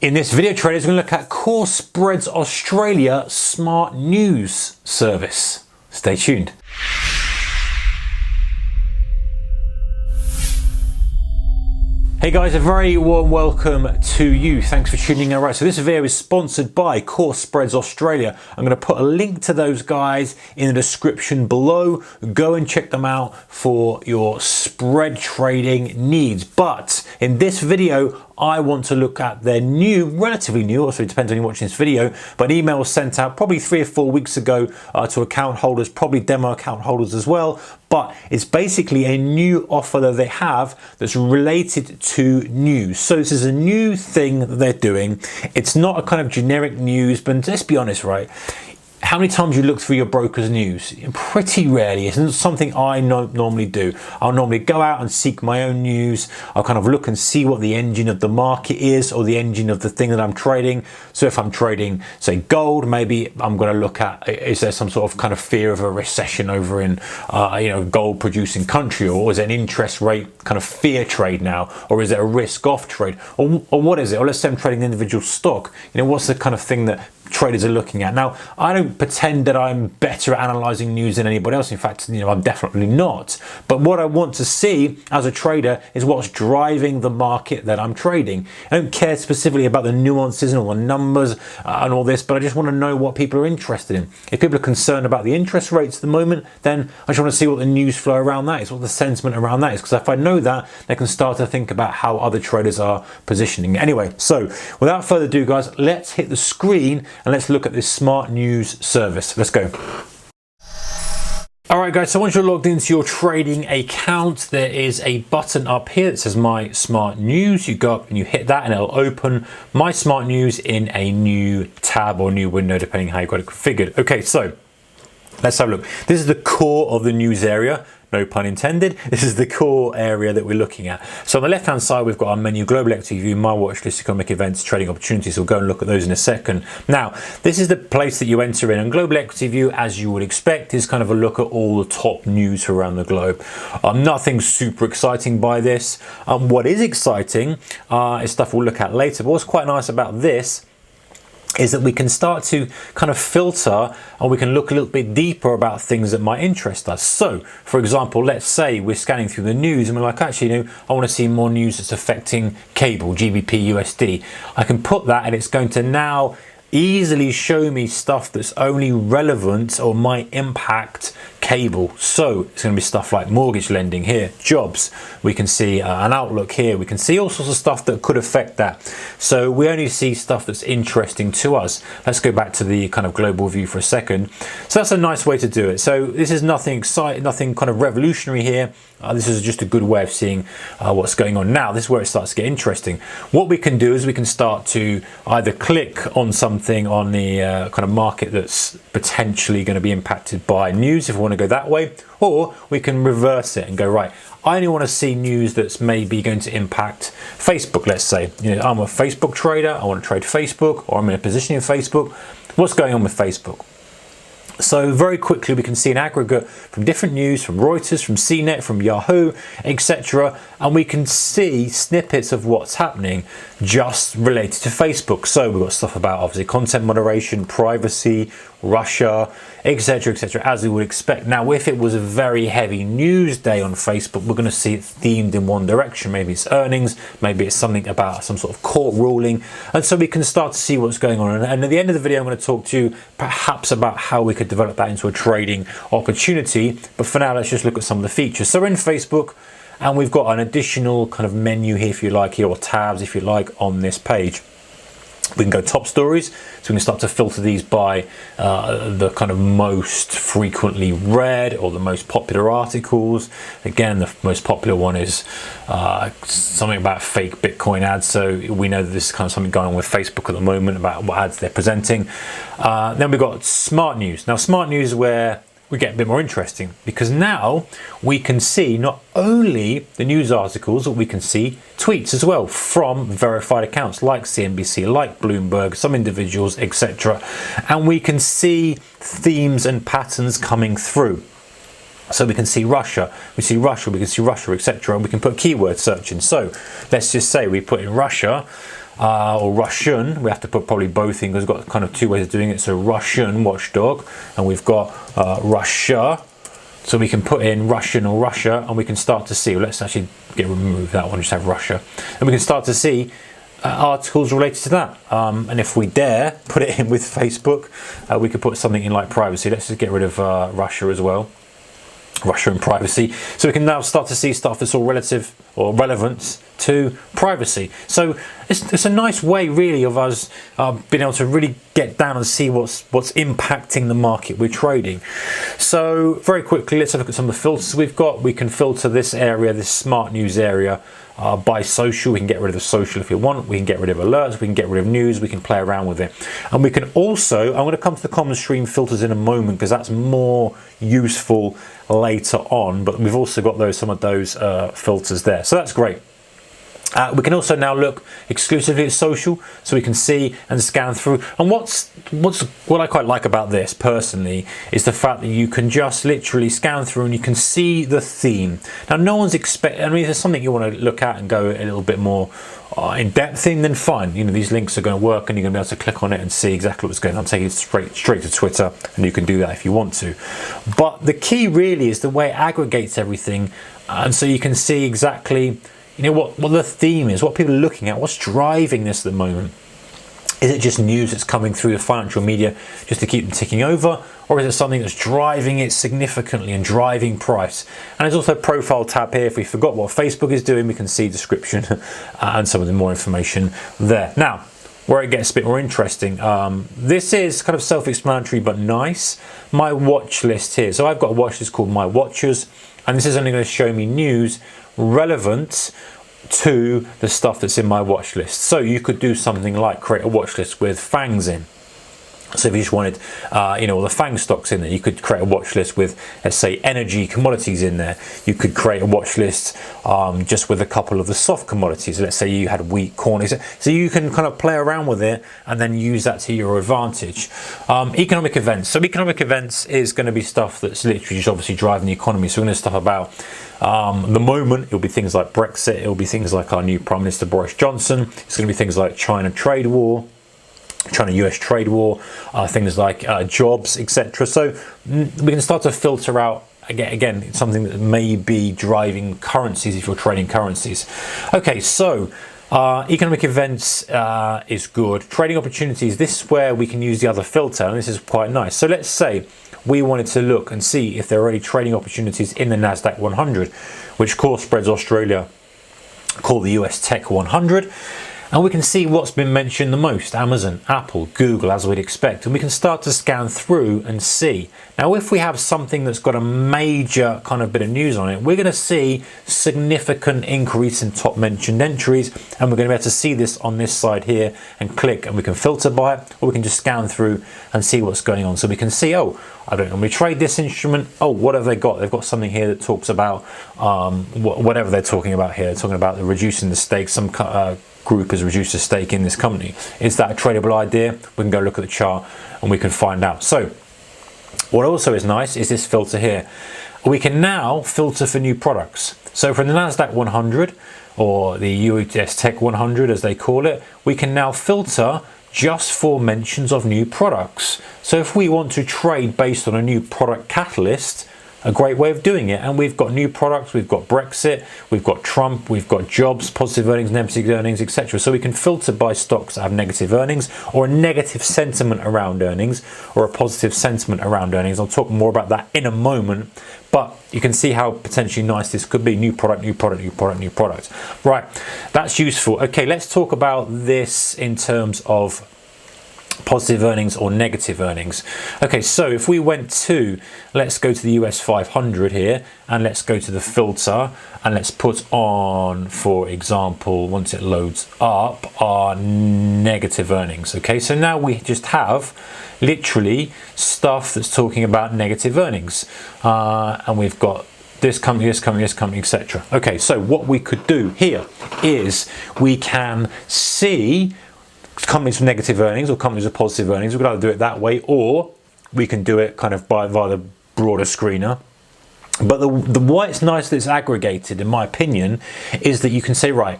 In this video, traders, we're going to look at CoreSpreads Australia Smart News Service. Stay tuned. Hey guys, a very warm welcome to you. Thanks for tuning in. Right, so this video is sponsored by CoreSpreads Australia. I'm going to put a link to those guys in the description below. Go and check them out for your spread trading needs. But in this video, I want to look at their new, relatively new, also it depends on you watching this video, but an email was sent out probably 3 or 4 weeks ago to account holders, probably demo account holders as well. But it's basically a new offer that they have that's related to news. So this is a new thing that they're doing. It's not a kind of generic news, but let's be honest, right? How many times you look through your broker's news? Pretty rarely. It's not something I normally do. I'll normally go out and seek my own news. I'll kind of look and see what the engine of the market is, or the engine of the thing that I'm trading. So if I'm trading, say, gold, maybe I'm going to look at, is there some sort of kind of fear of a recession over in, gold producing country, or is it an interest rate kind of fear trade now, or is it a risk off trade, or what is it? Or let's say I'm trading an individual stock. What's the kind of thing that traders are looking at? Now, I don't pretend that I'm better at analyzing news than anybody else. In fact, I'm definitely not. But what I want to see as a trader is what's driving the market that I'm trading. I don't care specifically about the nuances and all the numbers and all this, but I just want to know what people are interested in. If people are concerned about the interest rates at the moment, then I just want to see what the news flow around that is, what the sentiment around that is. Because if I know that, they can start to think about how other traders are positioning. Anyway, so without further ado, guys, let's hit the screen and let's look at this smart news service. Let's go. All right, guys, so once you're logged into your trading account, there is a button up here that says My Smart News. You go up and you hit that and it'll open My Smart News in a new tab or new window, depending how you've got it configured. Okay, so let's have a look. This is the core of the news area. No pun intended. This is the core area that we're looking at. So on the left hand side, we've got our menu, global equity view, my watch list, economic events, trading opportunities. We'll go and look at those in a second. Now, this is the place that you enter in. And global equity view, as you would expect, is kind of a look at all the top news around the globe. Nothing super exciting by this. What is exciting is stuff we'll look at later. But what's quite nice about this is that we can start to kind of filter, and we can look a little bit deeper about things that might interest us. So, for example, let's say we're scanning through the news and we're like, actually, I want to see more news that's affecting cable, GBP, USD. I can put that and it's going to now easily show me stuff that's only relevant or might impact cable. So it's going to be stuff like mortgage lending here, jobs. We can see an outlook here. We can see all sorts of stuff that could affect that. So we only see stuff that's interesting to us. Let's go back to the kind of global view for a second. So that's a nice way to do it. So this is nothing exciting, nothing kind of revolutionary here. This is just a good way of seeing what's going on. Now, this is where it starts to get interesting. What we can do is we can start to either click on something on the kind of market that's potentially going to be impacted by news, if we want to go that way, or we can reverse it and go, right, I only want to see news that's maybe going to impact Facebook, let's say. I'm a Facebook trader, I want to trade Facebook, or I'm in a position in Facebook. What's going on with Facebook? So very quickly we can see an aggregate from different news, from Reuters, from CNET, from Yahoo, etc. And we can see snippets of what's happening just related to Facebook. So we've got stuff about obviously content moderation, privacy, Russia, etc., as we would expect. Now, if it was a very heavy news day on Facebook, we're going to see it themed in one direction. Maybe it's earnings, maybe it's something about some sort of court ruling. And so we can start to see what's going on. And at the end of the video, I'm going to talk to you perhaps about how we could develop that into a trading opportunity. But for now, let's just look at some of the features. So we're in Facebook, and we've got an additional kind of menu here, if you like, here, or tabs, if you like, on this page. We can go top stories, so we can start to filter these by the kind of most frequently read or the most popular articles. Again, the most popular one is something about fake Bitcoin ads, so we know that this is kind of something going on with Facebook at the moment about what ads they're presenting. Then we've got smart news. Now, smart news is where we get a bit more interesting, because now we can see not only the news articles, but we can see tweets as well from verified accounts like CNBC, like Bloomberg, some individuals, etc. And we can see themes and patterns coming through. So we can see Russia, we can see Russia, etc. And we can put keyword search in. So let's just say we put in Russia. or Russian. We have to put probably both in because we've got kind of two ways of doing it. So Russian watchdog, and we've got Russia. So we can put in Russian or Russia, and we can start to see. Well, let's actually remove that one. Just have Russia, and we can start to see articles related to that. And if we dare put it in with Facebook, we could put something in like privacy. Let's just get rid of Russia as well. Russia and privacy. So we can now start to see stuff that's all relative or relevant to privacy. So it's a nice way really of us being able to really get down and see what's impacting the market we're trading. So very quickly, let's have a look at some of the filters we've got. We can filter this area, this smart news area, by social. We can get rid of the social if we want. We can get rid of alerts. We can get rid of news. We can play around with it. And we can also, I'm going to come to the common stream filters in a moment because that's more useful later on, but we've also got some of those filters there. So that's great. We can also now look exclusively at social, so we can see and scan through. And what I quite like about this personally is the fact that you can just literally scan through and you can see the theme. Now, no one's I mean, if there's something you want to look at and go a little bit more in depth in, then fine. You know, these links are going to work, and you're going to be able to click on it and see exactly what's going on. Take you straight to Twitter, and you can do that if you want to. But the key really is the way it aggregates everything, and so you can see exactly, you know, what the theme is, what people are looking at, what's driving this at the moment. Is it just news that's coming through the financial media just to keep them ticking over, or is it something that's driving it significantly and driving price? And there's also a profile tab here. If we forgot what Facebook is doing, we can see description and some of the more information there. Now, where it gets a bit more interesting, this is kind of self-explanatory but nice. My watch list here. So I've got a watch list called My Watchers, and this is only going to show me news relevant to the stuff that's in my watch list. So you could do something like create a watch list with FANGs in. So if you just wanted, you know, all the FANG stocks in there, you could create a watch list with, let's say, energy commodities in there. You could create a watch list just with a couple of the soft commodities. Let's say you had wheat, corn. So you can kind of play around with it and then use that to your advantage. Economic events. So economic events is going to be stuff that's literally just obviously driving the economy. So we're going to stuff about the moment. It'll be things like Brexit. It'll be things like our new Prime Minister Boris Johnson. It's going to be things like China trade war. China-US trade war, things like jobs, etc. So we can start to filter out, again, something that may be driving currencies if you're trading currencies. Okay, so economic events is good. Trading opportunities, this is where we can use the other filter, and this is quite nice. So let's say we wanted to look and see if there are any trading opportunities in the NASDAQ 100, which CoreSpreads Australia call the US Tech 100. And we can see what's been mentioned the most: Amazon, Apple, Google, as we'd expect. And we can start to scan through and see. Now, if we have something that's got a major kind of bit of news on it, we're going to see significant increase in top mentioned entries. And we're going to be able to see this on this side here and click, and we can filter by it, or we can just scan through and see what's going on. So we can see, oh, I don't normally trade this instrument. Oh, what have they got? They've got something here that talks about whatever they're talking about here. They're talking about reducing the stake. Some group has reduced a stake in this company. Is that a tradable idea? We can go look at the chart and we can find out. So what also is nice is this filter here. We can now filter for new products. So from the NASDAQ 100 or the US Tech 100 as they call it, we can now filter just for mentions of new products. So if we want to trade based on a new product catalyst, a great way of doing it. And we've got new products, we've got Brexit, we've got Trump, we've got jobs, positive earnings, negative earnings, etc. So we can filter by stocks that have negative earnings, or a negative sentiment around earnings, or a positive sentiment around earnings. I'll talk more about that in a moment, but you can see how potentially nice this could be. New product, new product, new product, new product. Right, that's useful. Okay, let's talk about this in terms of positive earnings or negative earnings. Okay, so if we went to, let's go to the US 500 here, and let's go to the filter, and let's put on, for example, once it loads up, our negative earnings. Okay, so now we just have literally stuff that's talking about negative earnings, and we've got this company, this company, this company, etc. Okay, so what we could do here is we can see companies with negative earnings or companies with positive earnings. We can either do it that way, or we can do it kind of via the broader screener. But the why it's nice that it's aggregated, in my opinion, is that you can say, right,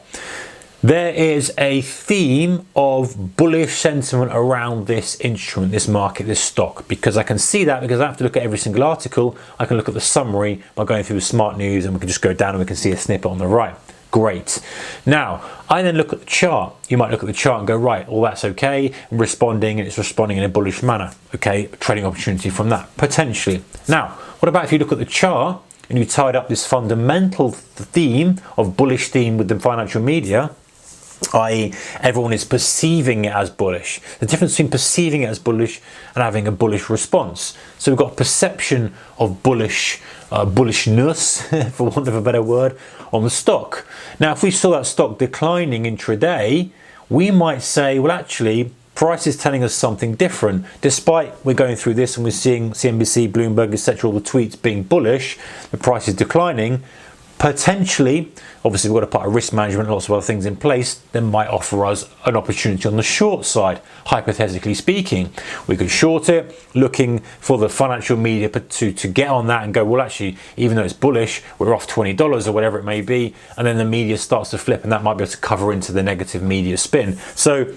There is a theme of bullish sentiment around this instrument, this market, this stock, because I can see that because I have to look at every single article. I can look at the summary by going through the smart news, and we can just go down and we can see a snippet on the right. Great. Now, I then look at the chart. You might look at the chart and go, right, well, that's okay. I'm responding, and it's responding in a bullish manner. Okay, trading opportunity from that, potentially. Now, what about if you look at the chart and you tied up this fundamental theme of bullish theme with the financial media, i.e. everyone is perceiving it as bullish. The difference between perceiving it as bullish and having a bullish response. So we've got perception of bullishness, for want of a better word, on the stock. Now, if we saw that stock declining intraday, we might say, well, actually, price is telling us something different. Despite we're going through this and we're seeing CNBC, Bloomberg, etc., all the tweets being bullish, the price is declining. Potentially, obviously we've got to put a risk management and lots of other things in place that might offer us an opportunity on the short side, hypothetically speaking. We could short it, looking for the financial media to get on that and go, well, actually, even though it's bullish, we're off $20 or whatever it may be, and then the media starts to flip and that might be able to cover into the negative media spin. So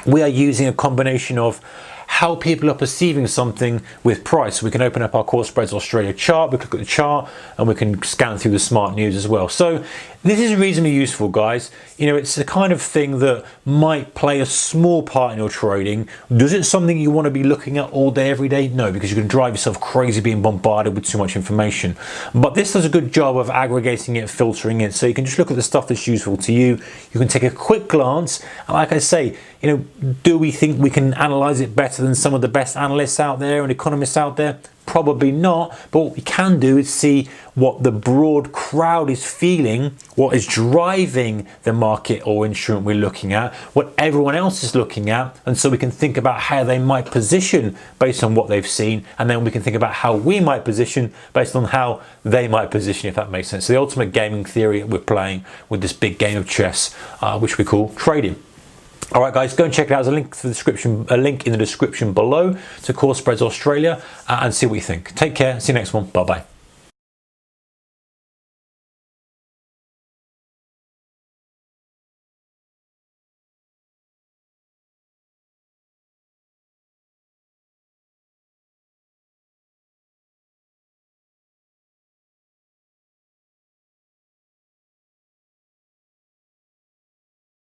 we are using a combination of how people are perceiving something with price. We can open up our CoreSpreads Australia chart, we can look at the chart, and we can scan through the smart news as well. So this is reasonably useful, guys. You know, it's the kind of thing that might play a small part in your trading. Is it something you want to be looking at all day, every day? No, because you can drive yourself crazy being bombarded with too much information. But this does a good job of aggregating it, filtering it, so you can just look at the stuff that's useful to you. You can take a quick glance, and like I say, you know, do we think we can analyze it better than some of the best analysts out there and economists out there? Probably not, but what we can do is see what the broad crowd is feeling, what is driving the market or instrument we're looking at, what everyone else is looking at, and so we can think about how they might position based on what they've seen, and then we can think about how we might position based on how they might position, if that makes sense. So the ultimate gaming theory we're playing with this big game of chess, which we call trading. All right, guys, go and check it out. There's a link to the description, a link in the description below to CoreSpreads Australia, and see what you think. Take care. See you next one. Bye bye.